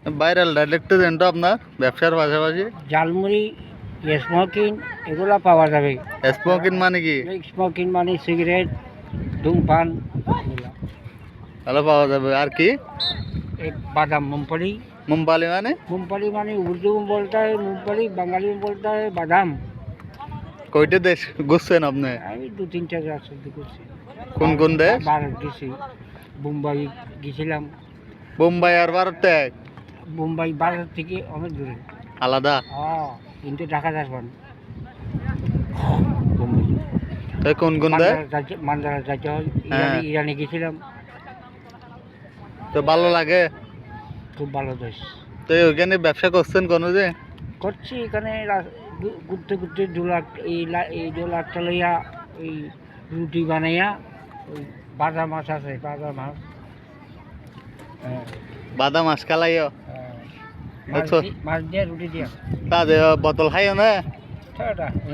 Viral direct দেন তো আপনার ব্যবসার পাশাপাশি। জালমুড়ি, স্মোকিং এগুলা পাওয়া যাবে। স্মোকিং মানে কি? স্মোকিং মানে সিগারেট, ধূমপান এগুলা। ভালো পাওয়া যাবে। আর কি? এই বাদাম, मूंगफली। মুম্বালি মানে? मूंगफली माने उर्दू में बोलता है मूंगफली, बंगाली में बोलता है बादाम। কয়টা দেশ ঘুরছেন আপনি? আমি 2-3টা রাষ্ট্র করছি। কোন কোন দেশ? ভারত গেছি, মুম্বাই গেছিলাম। বোম্বাই আর ভারত এক মুম্বাই ভারত থেকে অনেক দূরে। আলাদা? কিন্তু ঢাকা আসবেন মুম্বাই। তাই কোন কোন দেশ? মান্দারা যাইতে হয়। হ্যাঁ। ইরানে গেছিলাম, তো ভালো লাগে? খুব ভালো দেশ। তো ওইখানে ব্যবসা করছেন কোনো যে? করছি এখানে ঘুরতে ঘুরতে এই ডোলারটা লইয়া ওই রুটি বানাইয়া, ওই বাদা মাছ আছে, বাদা মাছ। হ্যাঁ, বাদাম মাছ খালাইও? মাছ আচ্ছা। মাছ দিয়ে রুটি দিয়া। তা বোতল খাইও না? টাটা।